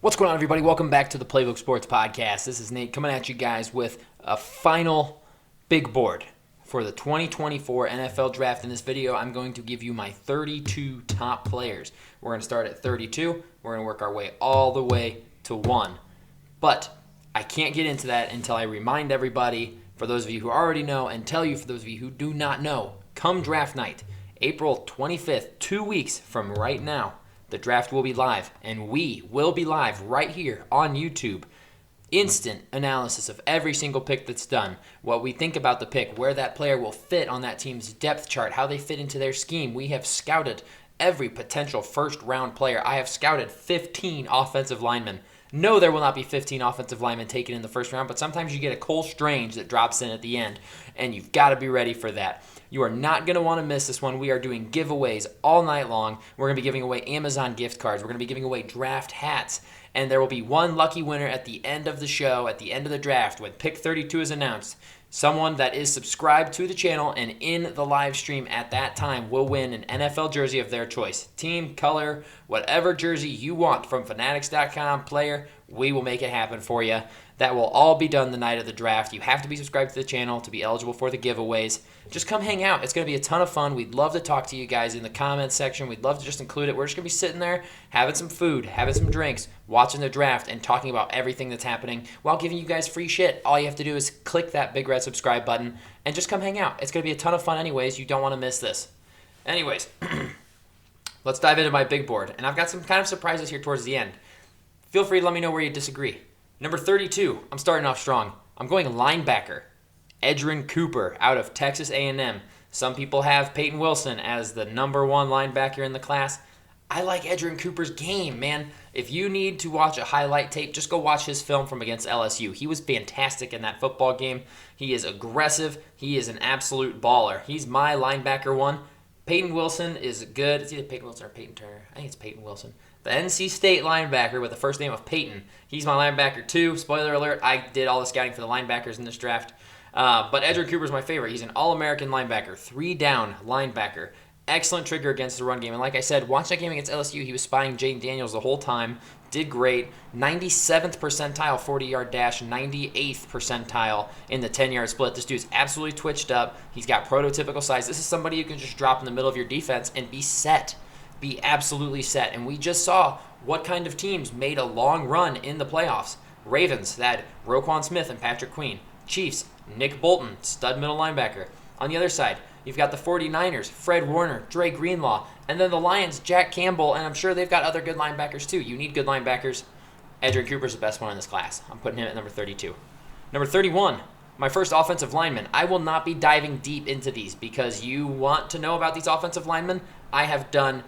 What's going on, everybody? Welcome back to the Playbook Sports Podcast. This is Nate coming at you guys with a final big board for the 2024 NFL Draft. In this video, I'm going to give you my 32 top players. We're going to start at 32. We're going to work our way all the way to 1. But I can't get into that until I remind everybody, for those of you who already know, and tell you for those of you who do not know, come draft night, April 25th, 2 weeks from right now, the draft will be live, and we will be live right here on YouTube. Instant analysis of every single pick that's done, what we think about the pick, where that player will fit on that team's depth chart, how they fit into their scheme. We have scouted every potential first-round player. I have scouted 15 offensive linemen. No, there will not be 15 offensive linemen taken in the first round, but sometimes you get a Cole Strange that drops in at the end, and you've got to be ready for that. You are not going to want to miss this one. We are doing giveaways all night long. We're going to be giving away Amazon gift cards. We're going to be giving away draft hats, and there will be one lucky winner at the end of the show, at the end of the draft, when pick 32 is announced. Someone that is subscribed to the channel and in the live stream at that time will win an NFL jersey of their choice. Team, color, whatever jersey you want from Fanatics.com, player, we will make it happen for you. That will all be done the night of the draft. You have to be subscribed to the channel to be eligible for the giveaways. Just come hang out. It's going to be a ton of fun. We'd love to talk to you guys in the comments section. We'd love to just include it. We're just going to be sitting there, having some food, having some drinks, watching the draft, and talking about everything that's happening while giving you guys free shit. All you have to do is click that big red subscribe button and just come hang out. It's going to be a ton of fun anyways. You don't want to miss this. Anyways, let's dive into my big board. And I've got some kind of surprises here towards the end. Feel free to let me know where you disagree. Number 32, I'm starting off strong. I'm going linebacker, Edgerrin Cooper out of Texas A&M. Some people have Peyton Wilson as the number one linebacker in the class. I like Edgerrin Cooper's game, man. If you need to watch a highlight tape, just go watch his film from against LSU. He was fantastic in that football game. He is aggressive. He is an absolute baller. He's my linebacker one. Peyton Wilson is good. It's either Peyton Wilson or Peyton Turner. I think it's Peyton Wilson. The NC State linebacker with the first name of Peyton. He's my linebacker too. Spoiler alert, I did all the scouting for the linebackers in this draft. But Edgerrin Cooper's my favorite. He's an All-American linebacker, 3-down linebacker. Excellent trigger against the run game. And like I said, watch that game against LSU. He was spying Jayden Daniels the whole time. Did great. 97th percentile 40-yard dash, 98th percentile in the 10-yard split. This dude's absolutely twitched up. He's got prototypical size. This is somebody you can just drop in the middle of your defense and be set. Be absolutely set. And we just saw what kind of teams made a long run in the playoffs. Ravens, that had Roquan Smith and Patrick Queen. Chiefs, Nick Bolton, stud middle linebacker. On the other side, you've got the 49ers, Fred Warner, Dre Greenlaw, and then the Lions, Jack Campbell, and I'm sure they've got other good linebackers too. You need good linebackers. Edgerrin Cooper's the best one in this class. I'm putting him at number 32. Number 31, my first offensive lineman. I will not be diving deep into these because you want to know about these offensive linemen. I have done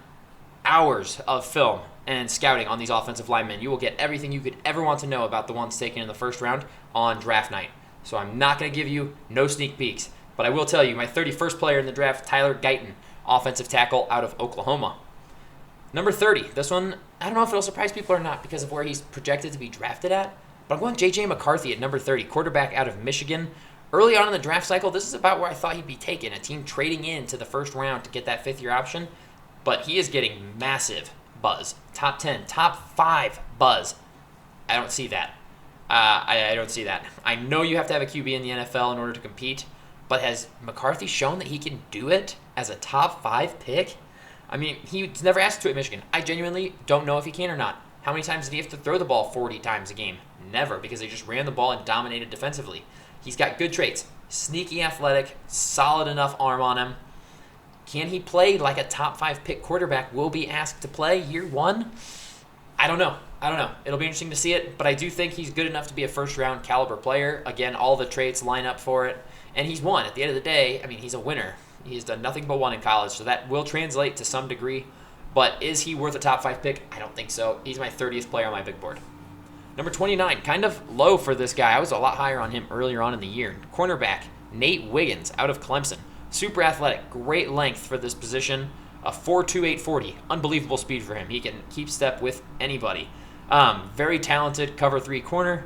hours of film and scouting on these offensive linemen. You will get everything you could ever want to know about the ones taken in the first round on draft night. So I'm not going to give you no sneak peeks. But I will tell you, my 31st player in the draft, Tyler Guyton, offensive tackle out of Oklahoma. Number 30, this one, I don't know if it'll surprise people or not because of where he's projected to be drafted at, but I'm going J.J. McCarthy at number 30, quarterback out of Michigan. Early on in the draft cycle, this is about where I thought he'd be taken, a team trading into the first round to get that fifth-year option, but he is getting massive buzz. Top 10, top 5 buzz. I don't see that. I don't see that. I know you have to have a QB in the NFL in order to compete, but has McCarthy shown that he can do it as a top 5 pick? I mean, he's never asked to at Michigan. I genuinely don't know if he can or not. How many times did he have to throw the ball 40 times a game? Never, because they just ran the ball and dominated defensively. He's got good traits. Sneaky athletic, solid enough arm on him. Can he play like a top 5 pick quarterback will be asked to play year one? I don't know. It'll be interesting to see it, but I do think he's good enough to be a first-round caliber player. Again, all the traits line up for it. And he's won. At the end of the day, I mean, he's a winner. He's done nothing but won in college, so that will translate to some degree. But is he worth a top 5 pick? I don't think so. He's my 30th player on my big board. Number 29, kind of low for this guy. I was a lot higher on him earlier on in the year. Cornerback, Nate Wiggins out of Clemson. Super athletic, great length for this position. A 4.28 840, unbelievable speed for him. He can keep step with anybody. Very talented cover 3 corner.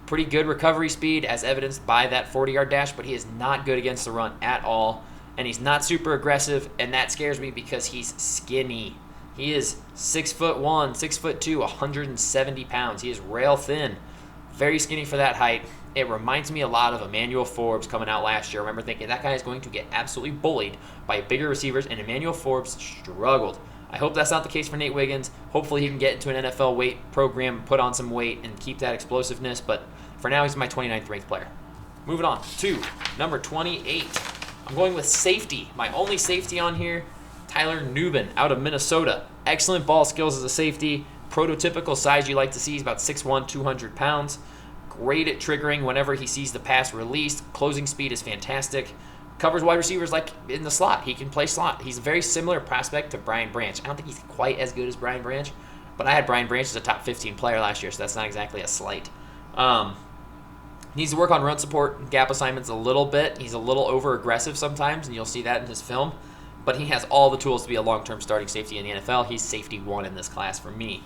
Pretty good recovery speed as evidenced by that 40-yard dash, but he is not good against the run at all. And he's not super aggressive, and that scares me because he's skinny. He is 6'1", 6'2", 170 pounds. He is rail thin, very skinny for that height. It reminds me a lot of Emmanuel Forbes coming out last year. I remember thinking that guy is going to get absolutely bullied by bigger receivers, and Emmanuel Forbes struggled. I hope that's not the case for Nate Wiggins. Hopefully he can get into an NFL weight program, put on some weight, and keep that explosiveness. But for now, he's my 29th ranked player. Moving on to number 28. I'm going with safety. My only safety on here, Tyler Nubin out of Minnesota. Excellent ball skills as a safety. Prototypical size you like to see. He's about 6'1", 200 pounds. Great at triggering whenever he sees the pass released. Closing speed is fantastic. Covers wide receivers like in the slot. He can play slot. He's a very similar prospect to Brian Branch. I don't think he's quite as good as Brian Branch, but I had Brian Branch as a top 15 player last year, so that's not exactly a slight. Needs to work on run support, gap assignments a little bit. He's a little over-aggressive sometimes, and you'll see that in his film. But he has all the tools to be a long-term starting safety in the NFL. He's safety 1 in this class for me.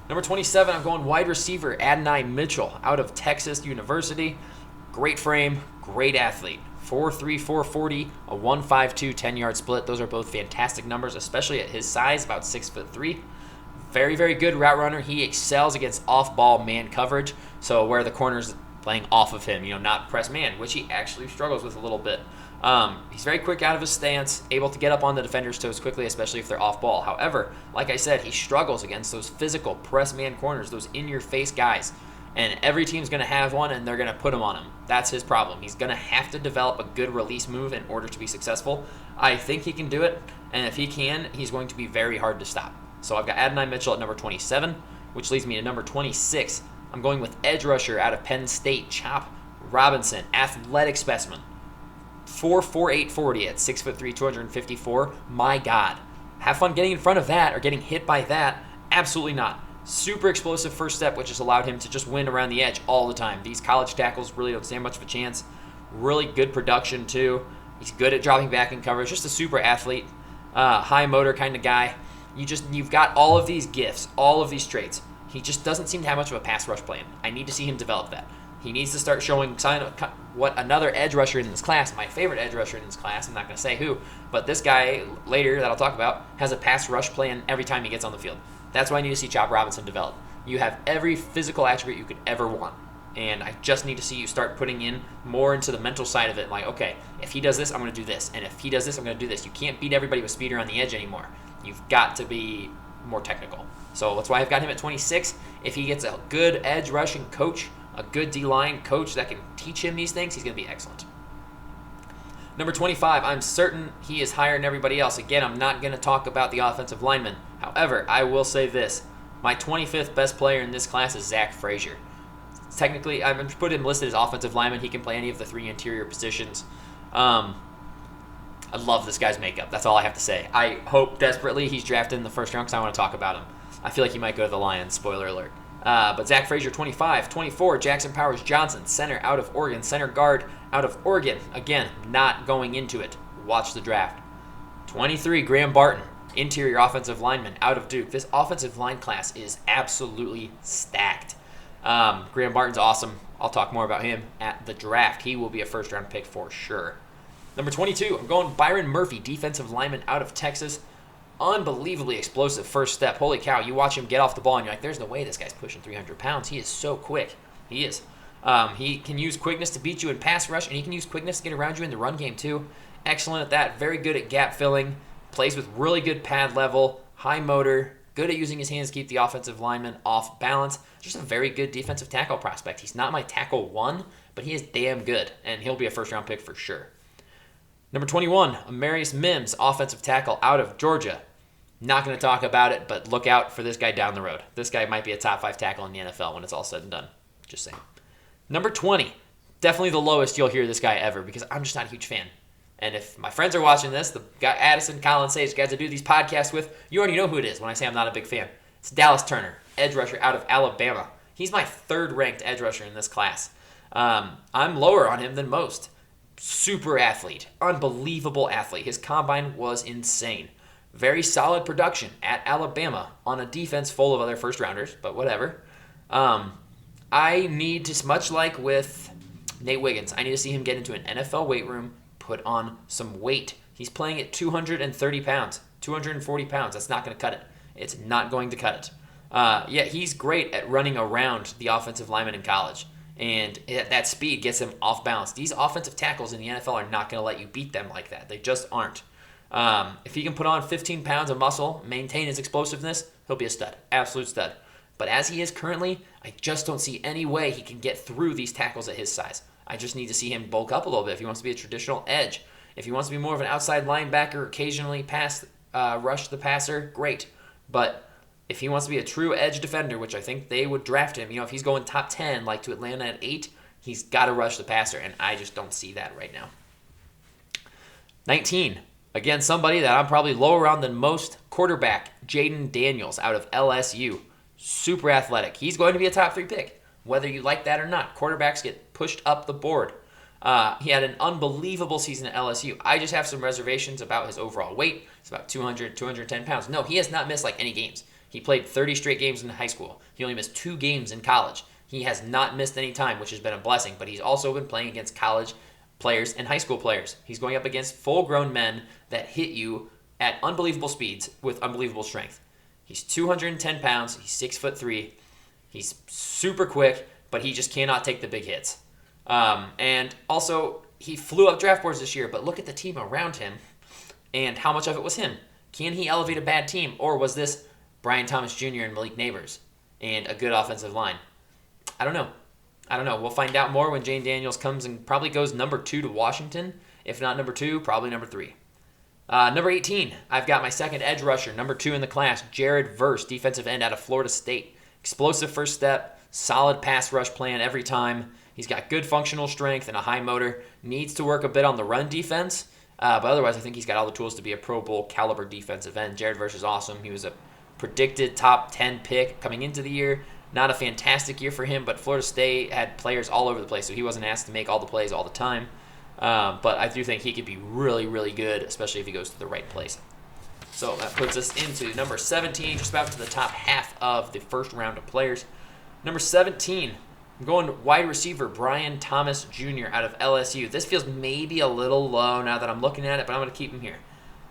Number 27, I'm going wide receiver Adonai Mitchell out of Texas University. Great frame, great athlete. 4'3", 440, a 1.52 10-yard split. Those are both fantastic numbers, especially at his size, about 6'3". Very, very good route runner. He excels against off-ball man coverage, so where the corner's playing off of him, not press man, which he actually struggles with a little bit. He's very quick out of his stance, able to get up on the defender's toes quickly, especially if they're off ball. However, like I said, he struggles against those physical press man corners, those in-your-face guys. And every team's going to have one, and they're going to put him on him. That's his problem. He's going to have to develop a good release move in order to be successful. I think he can do it, and if he can, he's going to be very hard to stop. So I've got Adonai Mitchell at number 27, which leads me to number 26. I'm going with edge rusher out of Penn State, Chop Robinson, athletic specimen. 4'8", 40 at 6'3", 254. My God. Have fun getting in front of that or getting hit by that? Absolutely not. Super explosive first step, which has allowed him to just win around the edge all the time. These college tackles really don't stand much of a chance. Really good production, too. He's good at dropping back in coverage. Just a super athlete. High motor kind of guy. You've got all of these gifts, all of these traits. He just doesn't seem to have much of a pass rush plan. I need to see him develop that. He needs to start showing what another edge rusher in this class, my favorite edge rusher in this class, I'm not going to say who, but this guy later that I'll talk about has a pass rush plan every time he gets on the field. That's why I need to see Chop Robinson develop. You have every physical attribute you could ever want, and I just need to see you start putting in more into the mental side of it. Like, okay, if he does this, I'm going to do this, and if he does this, I'm going to do this. You can't beat everybody with speed around the edge anymore. You've got to be more technical. So that's why I've got him at 26. If he gets a good edge rushing coach, a good D-line coach that can teach him these things, he's going to be excellent. Number 25, I'm certain he is higher than everybody else. Again, I'm not going to talk about the offensive lineman. However, I will say this. My 25th best player in this class is Zach Frazier. Technically, I'm put him listed as offensive lineman. He can play any of the 3 interior positions. I love this guy's makeup. That's all I have to say. I hope desperately he's drafted in the first round because I want to talk about him. I feel like he might go to the Lions. Spoiler alert. But Zach Frazier, 25. 24, Jackson Powers Johnson, center out of Oregon. Center guard out of Oregon. Again, not going into it. Watch the draft. 23, Graham Barton, interior offensive lineman out of Duke. This offensive line class is absolutely stacked. Graham Barton's awesome. I'll talk more about him at the draft. He will be a first-round pick for sure. Number 22, I'm going Byron Murphy, defensive lineman out of Texas. Unbelievably explosive first step. Holy cow, you watch him get off the ball and you're like, there's no way this guy's pushing 300 pounds. He is so quick. He is. He can use quickness to beat you in pass rush, and he can use quickness to get around you in the run game too. Excellent at that. Very good at gap filling. Plays with really good pad level. High motor. Good at using his hands to keep the offensive lineman off balance. Just a very good defensive tackle prospect. He's not my tackle 1, but he is damn good, and he'll be a first-round pick for sure. Number 21, Amarius Mims, offensive tackle out of Georgia. Not going to talk about it, but look out for this guy down the road. This guy might be a top 5 tackle in the NFL when it's all said and done. Just saying. Number 20, definitely the lowest you'll hear this guy ever because I'm just not a huge fan. And if my friends are watching this, the guy Addison, Colin Sage, guys I do these podcasts with, you already know who it is when I say I'm not a big fan. It's Dallas Turner, edge rusher out of Alabama. He's my 3rd-ranked edge rusher in this class. I'm lower on him than most. Super athlete. Unbelievable athlete. His combine was insane. Very solid production at Alabama on a defense full of other first-rounders, but whatever. I need to, much like with Nate Wiggins, I need to see him get into an NFL weight room, put on some weight. He's playing at 230 pounds, 240 pounds. That's not going to cut it. It's not going to cut it. Yeah, he's great at running around the offensive lineman in college. And that speed gets him off balance. These offensive tackles in the NFL are not going to let you beat them like that. They just aren't. If he can put on 15 pounds of muscle, maintain his explosiveness, he'll be a stud. Absolute stud. But as he is currently, I just don't see any way he can get through these tackles at his size. I just need to see him bulk up a little bit if he wants to be a traditional edge. If he wants to be more of an outside linebacker, occasionally rush the passer, great. But if he wants to be a true edge defender, which I think they would draft him, if he's going top 10, like to Atlanta at 8, he's got to rush the passer, and I just don't see that right now. 19. Again, somebody that I'm probably lower on than most, quarterback Jayden Daniels out of LSU. Super athletic. He's going to be a top 3 pick, whether you like that or not. Quarterbacks get pushed up the board. He had an unbelievable season at LSU. I just have some reservations about his overall weight. It's about 200, 210 pounds. No, he has not missed any games. He played 30 straight games in high school. He only missed 2 games in college. He has not missed any time, which has been a blessing, but he's also been playing against college players and high school players. He's going up against full-grown men that hit you at unbelievable speeds with unbelievable strength. He's 210 pounds. He's 6'3". He's super quick, but he just cannot take the big hits. And also, he flew up draft boards this year, but look at the team around him and how much of it was him. Can he elevate a bad team, or was this Brian Thomas Jr. and Malik Neighbors and a good offensive line? I don't know. We'll find out more when Jayden Daniels comes and probably goes number 2 to Washington. If not number 2, probably number 3. Number 18, I've got my second edge rusher, number 2 in the class, Jared Verse, defensive end out of Florida State. Explosive first step, solid pass rush plan every time. He's got good functional strength and a high motor. Needs to work a bit on the run defense, but otherwise I think he's got all the tools to be a Pro Bowl caliber defensive end. Jared Verse is awesome. He was a predicted top 10 pick coming into the year. Not a fantastic year for him, but Florida State had players all over the place, so he wasn't asked to make all the plays all the time. But I do think he could be really, really good, especially if he goes to the right place. So that puts us into number 17, just about to the top half of the first round of players. Number 17, I'm going wide receiver Brian Thomas Jr. out of LSU. This feels maybe a little low now that I'm looking at it, but I'm going to keep him here.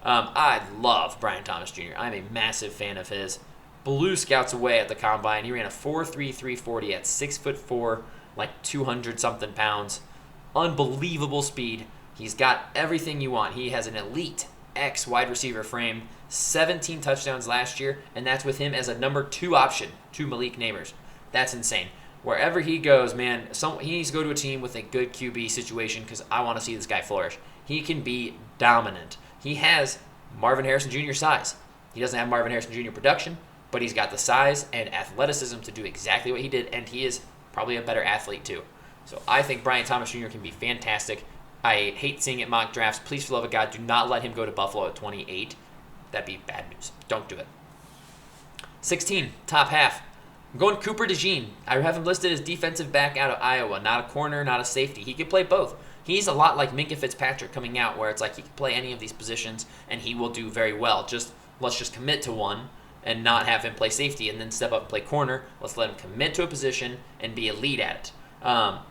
I love Brian Thomas Jr. I'm a massive fan of his. Blew scouts away at the combine. He ran a 4.3 340 at 6'4", 200-something pounds. Unbelievable speed. He's got everything you want. He has an elite X wide receiver frame, 17 touchdowns last year, and that's with him as a number 2 option to Malik Neighbors. That's insane. Wherever he goes, man, he needs to go to a team with a good QB situation because I want to see this guy flourish. He can be dominant. He has Marvin Harrison Jr. size. He doesn't have Marvin Harrison Jr. production, but he's got the size and athleticism to do exactly what he did, and he is probably a better athlete too. So I think Brian Thomas Jr. can be fantastic. I hate seeing it mock drafts. Please, for the love of God, do not let him go to Buffalo at 28. That'd be bad news. Don't do it. 16, top half. I'm going Cooper DeJean. I have him listed as defensive back out of Iowa. Not a corner, not a safety. He could play both. He's a lot like Minkah Fitzpatrick coming out, where it's like he can play any of these positions, and he will do very well. Let's just commit to one and not have him play safety and then step up and play corner. Let's let him commit to a position and be elite at it.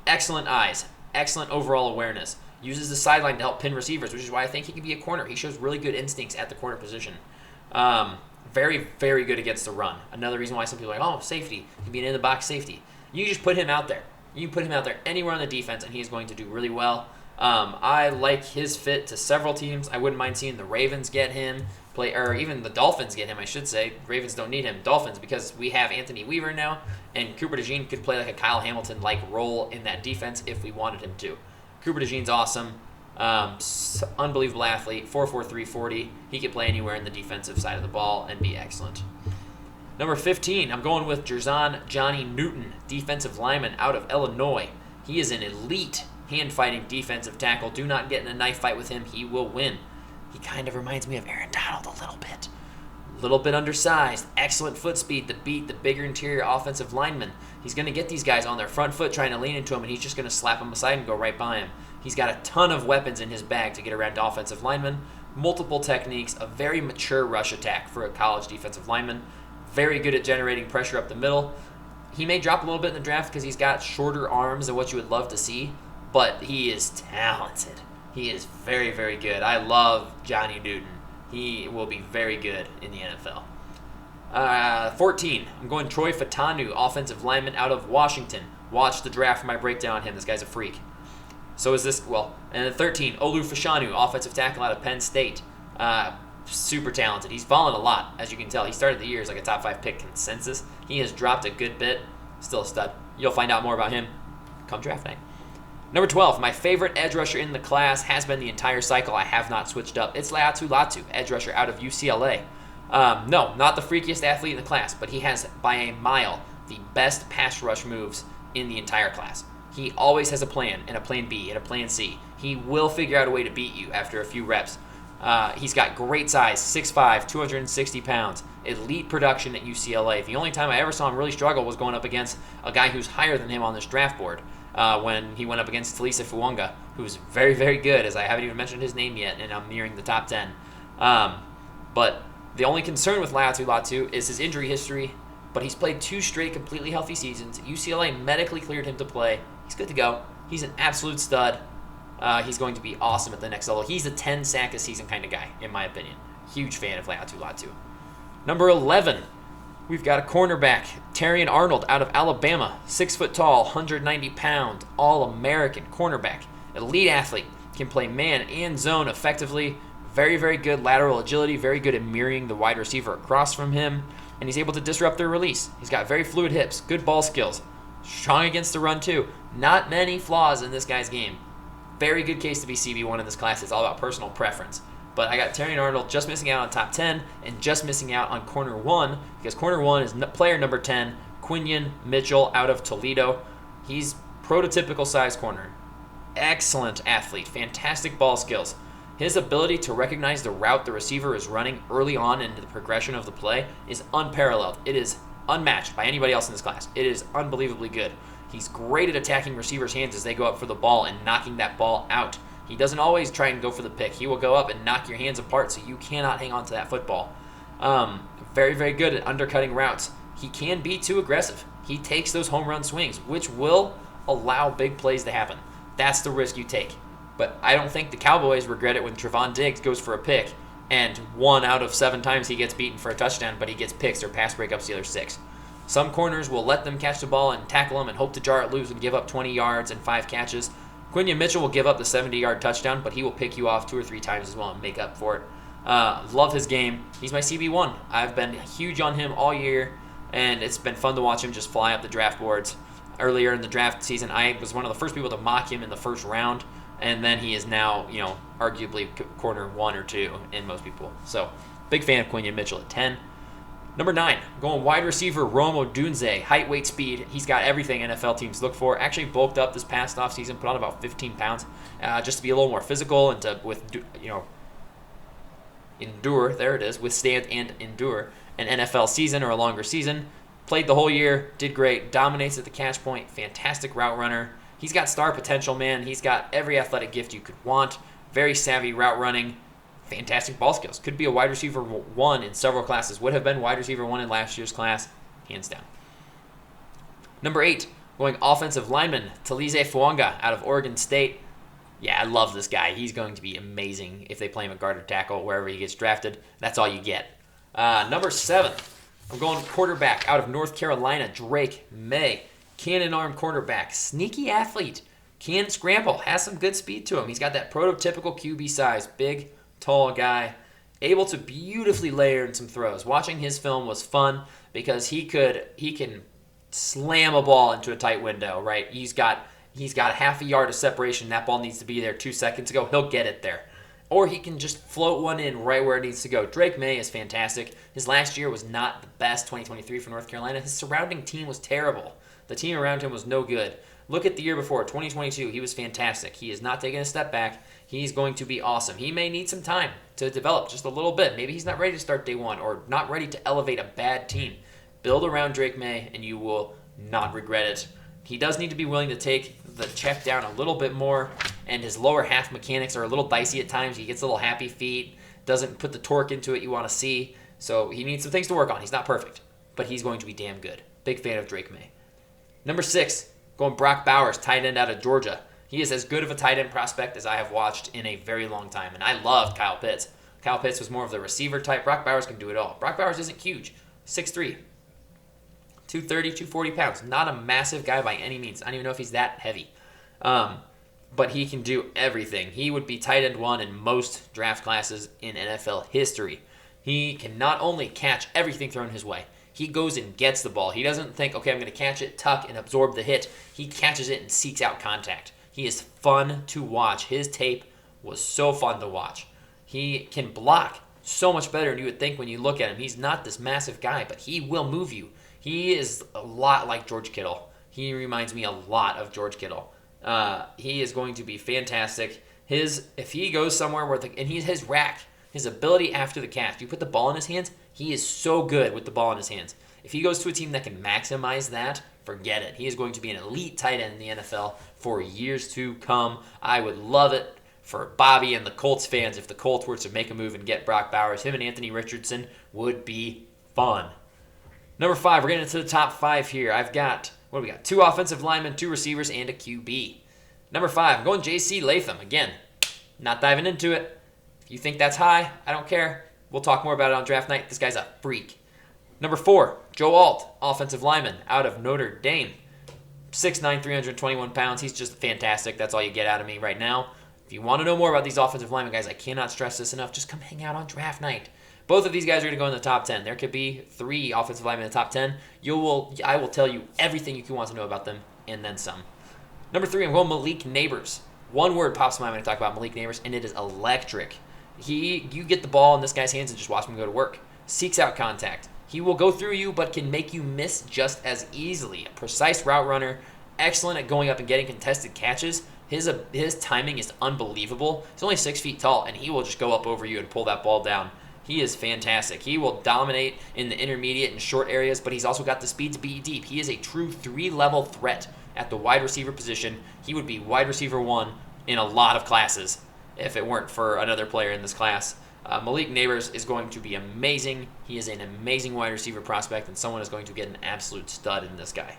Excellent eyes. Excellent overall awareness. Uses the sideline to help pin receivers, which is why I think he can be a corner. He shows really good instincts at the corner position. Very, very good against the run. Another reason why some people are like, safety. He can be an in-the-box safety. You just put him out there. You put him out there anywhere on the defense, and he's going to do really well. I like his fit to several teams. I wouldn't mind seeing the Ravens get him, or even the Dolphins get him, I should say. Ravens don't need him. Dolphins, because we have Anthony Weaver now, and Cooper DeJean could play like a Kyle Hamilton-like role in that defense if we wanted him to. Cooper DeJean's awesome. Unbelievable athlete, 4.4 340. He could play anywhere in the defensive side of the ball and be excellent. Number 15, I'm going with Jerzon Johnny Newton, defensive lineman out of Illinois. He is an elite hand-fighting defensive tackle. Do not get in a knife fight with him. He will win. He kind of reminds me of Aaron Donald a little bit. A little bit undersized. Excellent foot speed to beat the bigger interior offensive lineman. He's going to get these guys on their front foot trying to lean into him, and he's just going to slap them aside and go right by him. He's got a ton of weapons in his bag to get around to offensive linemen. Multiple techniques. A very mature rush attack for a college defensive lineman. Very good at generating pressure up the middle. He may drop a little bit in the draft because he's got shorter arms than what you would love to see, but he is talented. He is very, very good. I love Johnny Newton. He will be very good in the NFL. 14, I'm going Troy Fatanu, offensive lineman out of Washington. Watch the draft for my breakdown on him. This guy's a freak. So is this, and then 13, Olu Fashanu, offensive tackle out of Penn State. Super talented. He's fallen a lot, as you can tell. He started the year as like a top 5 pick consensus. He has dropped a good bit. Still a stud. You'll find out more about him come draft night. Number 12, my favorite edge rusher in the class has been the entire cycle. I have not switched up. It's Laiatu Latu, edge rusher out of UCLA. No, not the freakiest athlete in the class, but he has, by a mile, the best pass rush moves in the entire class. He always has a plan, and a plan B, and a plan C. He will figure out a way to beat you after a few reps. He's got great size, 6'5", 260 pounds, elite production at UCLA. The only time I ever saw him really struggle was going up against a guy who's higher than him on this draft board when he went up against Talisa Fuanga, who's very, very good, as I haven't even mentioned his name yet, and I'm nearing the top 10. But the only concern with Laiatu Latu is his injury history, but he's played 2 straight completely healthy seasons. UCLA medically cleared him to play. He's good to go. He's an absolute stud. He's going to be awesome at the next level. He's a 10 sack a season kind of guy, in my opinion. Huge fan of Laiatu Latu. Number 11, we've got a cornerback, Terrion Arnold out of Alabama. 6 foot tall, 190 pound, All-American cornerback. Elite athlete, can play man and zone effectively. Very, very good lateral agility, very good at mirroring the wide receiver across from him, and he's able to disrupt their release. He's got very fluid hips, good ball skills, strong against the run too. Not many flaws in this guy's game. Very good case to be CB1 in this class. It's all about personal preference. But I got Terrion Arnold just missing out on top 10 and just missing out on corner 1 because corner 1 is player number 10, Quinion Mitchell out of Toledo. He's prototypical size corner. Excellent athlete, fantastic ball skills. His ability to recognize the route the receiver is running early on in the progression of the play is unparalleled. It is unmatched by anybody else in this class. It is unbelievably good. He's great at attacking receivers' hands as they go up for the ball and knocking that ball out. He doesn't always try and go for the pick. He will go up and knock your hands apart so you cannot hang on to that football. Very, very good at undercutting routes. He can be too aggressive. He takes those home run swings, which will allow big plays to happen. That's the risk you take. But I don't think the Cowboys regret it when Trevon Diggs goes for a pick and 1 out of 7 times he gets beaten for a touchdown, but he gets picks or pass breakups the other 6. Some corners will let them catch the ball and tackle them and hope to jar it loose and give up 20 yards and 5 catches. Quinion Mitchell will give up the 70-yard touchdown, but he will pick you off 2 or 3 times as well and make up for it. Love his game. He's my CB1. I've been huge on him all year, and it's been fun to watch him just fly up the draft boards. Earlier in the draft season, I was one of the first people to mock him in the first round, and then he is now, arguably corner 1 or 2 in most people. So, big fan of Quinion Mitchell at 10. Number 9, going wide receiver Rome Odunze. Height, weight, speed. He's got everything NFL teams look for. Actually bulked up this past offseason, put on about 15 pounds just to be a little more physical and to withstand and endure an NFL season or a longer season. Played the whole year, did great, dominates at the catch point, fantastic route runner. He's got star potential, man. He's got every athletic gift you could want. Very savvy route running. Fantastic ball skills. Could be a wide receiver 1 in several classes. Would have been wide receiver 1 in last year's class. Hands down. Number 8, going offensive lineman, Talise Fuanga out of Oregon State. Yeah, I love this guy. He's going to be amazing if they play him at guard or tackle, wherever he gets drafted. That's all you get. Number 7, I'm going quarterback out of North Carolina, Drake May. Cannon arm quarterback. Sneaky athlete. Can scramble. Has some good speed to him. He's got that prototypical QB size. Big, tall guy, able to beautifully layer in some throws. Watching his film was fun because he can slam a ball into a tight window, right? He's got half a yard of separation. That ball needs to be there 2 seconds ago. He'll get it there. Or he can just float one in right where it needs to go. Drake May is fantastic. His last year was not the best, 2023 for North Carolina. His surrounding team was terrible. The team around him was no good. Look at the year before, 2022. He was fantastic. He is not taking a step back. He's going to be awesome. He may need some time to develop just a little bit. Maybe he's not ready to start day 1 or not ready to elevate a bad team. Build around Drake May, and you will not regret it. He does need to be willing to take the check down a little bit more, and his lower half mechanics are a little dicey at times. He gets a little happy feet, doesn't put the torque into it you want to see, so he needs some things to work on. He's not perfect, but he's going to be damn good. Big fan of Drake May. Number 6, going Brock Bowers, tight end out of Georgia. He is as good of a tight end prospect as I have watched in a very long time, and I loved Kyle Pitts. Kyle Pitts was more of the receiver type. Brock Bowers can do it all. Brock Bowers isn't huge, 6'3", 230, 240 pounds. Not a massive guy by any means. I don't even know if he's that heavy. But he can do everything. He would be tight end 1 in most draft classes in NFL history. He can not only catch everything thrown his way, he goes and gets the ball. He doesn't think, okay, I'm going to catch it, tuck, and absorb the hit. He catches it and seeks out contact. He is fun to watch. His tape was so fun to watch. He can block so much better than you would think when you look at him. He's not this massive guy, but he will move you. He is a lot like George Kittle. He reminds me a lot of George Kittle. He is going to be fantastic. If he goes somewhere where and his rack, his ability after the catch, you put the ball in his hands, he is so good with the ball in his hands. If he goes to a team that can maximize that, forget it. He is going to be an elite tight end in the NFL for years to come. I would love it for Bobby and the Colts fans if the Colts were to make a move and get Brock Bowers. Him and Anthony Richardson would be fun. Number 5, we're getting into the top 5 here. I've got, 2 offensive linemen, 2 receivers, and a QB. Number 5, I'm going J.C. Latham. Again, not diving into it. If you think that's high, I don't care. We'll talk more about it on draft night. This guy's a freak. Number 4, Joe Alt, offensive lineman out of Notre Dame. 6'9", 321 pounds. He's just fantastic. That's all you get out of me right now. If you want to know more about these offensive linemen, guys, I cannot stress this enough. Just come hang out on draft night. Both of these guys are going to go in the top 10. There could be 3 offensive linemen in the top 10. I will tell you everything you can want to know about them, and then some. Number 3, I'm going Malik Neighbors. One word pops to mind when I talk about Malik Neighbors, and it is electric. You get the ball in this guy's hands and just watch him go to work. Seeks out contact. He will go through you, but can make you miss just as easily. A precise route runner, excellent at going up and getting contested catches. His timing is unbelievable. He's only 6 feet tall, and he will just go up over you and pull that ball down. He is fantastic. He will dominate in the intermediate and short areas, but he's also got the speed to be deep. He is a true 3-level threat at the wide receiver position. He would be wide receiver 1 in a lot of classes if it weren't for another player in this class. Malik Neighbors is going to be amazing. He is an amazing wide receiver prospect, and someone is going to get an absolute stud in this guy.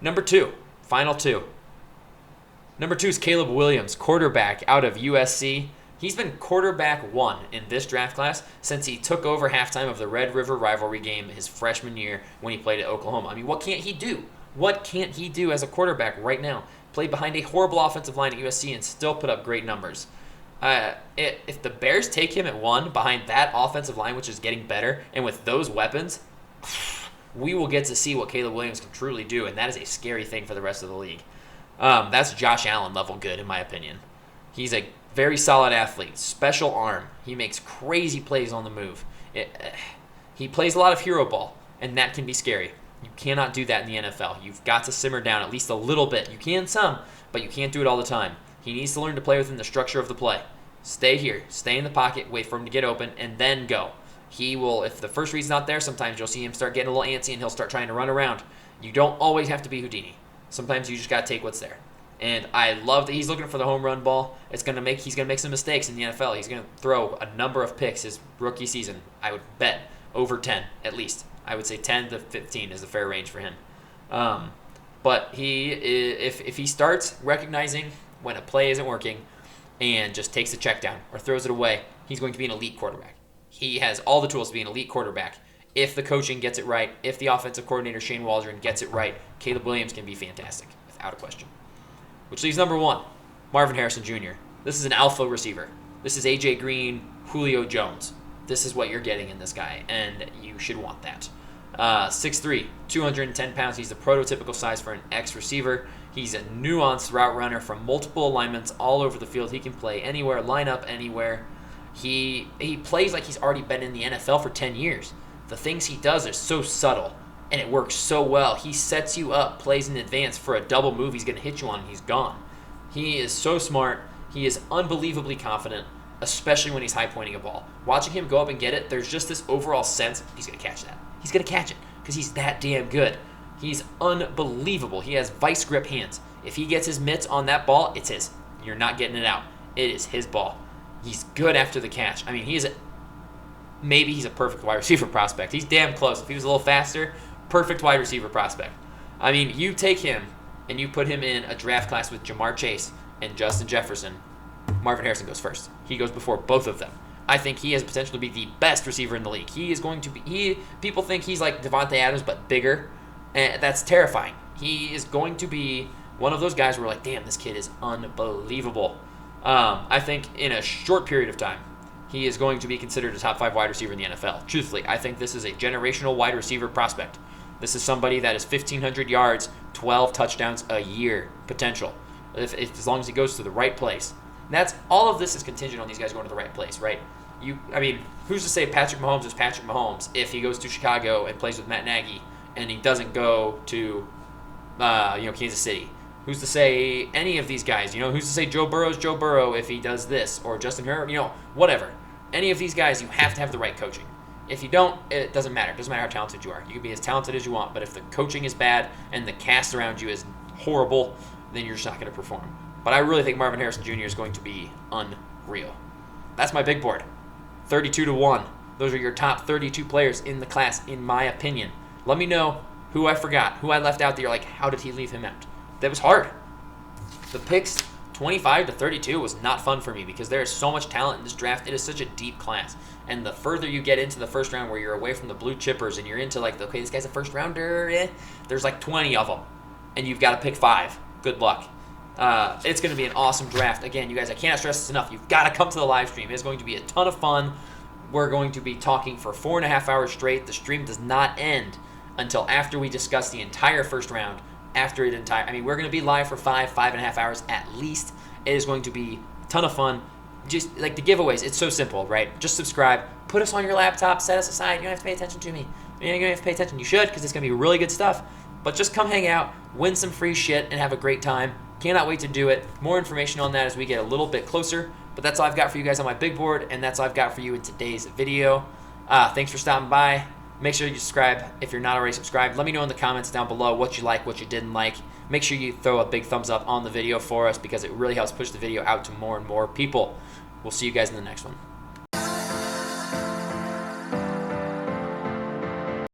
Number 2, final 2. Number 2 is Caleb Williams, quarterback out of USC. He's been quarterback 1 in this draft class since he took over halftime of the Red River rivalry game his freshman year when he played at Oklahoma. I mean, what can't he do? What can't he do as a quarterback right now? Played behind a horrible offensive line at USC and still put up great numbers. If the Bears take him at 1 behind that offensive line, which is getting better, and with those weapons, we will get to see what Caleb Williams can truly do, and that is a scary thing for the rest of the league. That's Josh Allen level good, in my opinion. He's a very solid athlete, special arm. He makes crazy plays on the move. He plays a lot of hero ball, and that can be scary. You cannot do that in the NFL. You've got to simmer down at least a little bit. You can some, but you can't do it all the time. He needs to learn to play within the structure of the play. Stay here, stay in the pocket, wait for him to get open, and then go. He will, if the first read's not there, sometimes you'll see him start getting a little antsy and he'll start trying to run around. You don't always have to be Houdini. Sometimes you just got to take what's there. And I love that he's looking for the home run ball. He's going to make some mistakes in the NFL. He's going to throw a number of picks his rookie season. I would bet over 10 at least. I would say 10 to 15 is a fair range for him. But if he starts recognizing when a play isn't working and just takes the check down or throws it away, he's going to be an elite quarterback. He has all the tools to be an elite quarterback. If the coaching gets it right, if the offensive coordinator Shane Waldron gets it right, Caleb Williams can be fantastic, without a question. Which leaves number 1, Marvin Harrison Jr. This is an alpha receiver. This is A.J. Green, Julio Jones. This is what you're getting in this guy, and you should want that. 6'3", 210 pounds. He's the prototypical size for an X-receiver. He's a nuanced route runner from multiple alignments all over the field. He can play anywhere, line up anywhere. He plays like he's already been in the NFL for 10 years. The things he does are so subtle, and it works so well. He sets you up, plays in advance for a double move he's going to hit you on, and he's gone. He is so smart. He is unbelievably confident, especially when he's high-pointing a ball. Watching him go up and get it, there's just this overall sense he's going to catch that. He's going to catch it because he's that damn good. He's unbelievable. He has vice grip hands. If he gets his mitts on that ball, it's his. You're not getting it out. It is his ball. He's good after the catch. I mean, maybe he's a perfect wide receiver prospect. He's damn close. If he was a little faster, perfect wide receiver prospect. I mean, you take him and you put him in a draft class with Jamar Chase and Justin Jefferson, Marvin Harrison goes first. He goes before both of them. I think he has potential to be the best receiver in the league. He is going to be. People think he's like Devontae Adams but bigger, and that's terrifying. He is going to be one of those guys where we're like, damn, this kid is unbelievable. I think in a short period of time, he is going to be considered a top 5 wide receiver in the NFL. Truthfully, I think this is a generational wide receiver prospect. This is somebody that is 1,500 yards, 12 touchdowns a year potential, as long as he goes to the right place. And all of this is contingent on these guys going to the right place, right? Who's to say Patrick Mahomes is Patrick Mahomes if he goes to Chicago and plays with Matt Nagy and he doesn't go to Kansas City? Who's to say any of these guys? Who's to say Joe Burrow's Joe Burrow if he does this, or Justin Herbert? Whatever. Any of these guys, you have to have the right coaching. If you don't, it doesn't matter. It doesn't matter how talented you are. You can be as talented as you want, but if the coaching is bad and the cast around you is horrible, then you're just not going to perform. But I really think Marvin Harrison Jr. is going to be unreal. That's my big board. 32-1. Those are your top 32 players in the class, in my opinion. Let me know who I forgot, who I left out that you're like, how did he leave him out? That was hard. The picks 25 to 32 was not fun for me because there is so much talent in this draft. It is such a deep class. And the further you get into the first round where you're away from the blue chippers and you're into okay, this guy's a first rounder, there's like 20 of them. And you've got to pick 5. Good luck. It's going to be an awesome draft. Again, you guys, I cannot stress this enough. You've got to come to the live stream. It's going to be a ton of fun. We're going to be talking for 4.5 hours straight. The stream does not end until after we discuss the entire first round. We're going to be live for 5.5 hours at least. It is going to be a ton of fun. Just like the giveaways, it's so simple, right? Just subscribe, put us on your laptop, set us aside. You don't have to pay attention to me. You don't have to pay attention. You should, because it's going to be really good stuff. But just come hang out, win some free shit, and have a great time. Cannot wait to do it. More information on that as we get a little bit closer. But that's all I've got for you guys on my big board, and that's all I've got for you in today's video. Thanks for stopping by. Make sure you subscribe if you're not already subscribed. Let me know in the comments down below what you like, what you didn't like. Make sure you throw a big thumbs up on the video for us because it really helps push the video out to more and more people. We'll see you guys in the next one.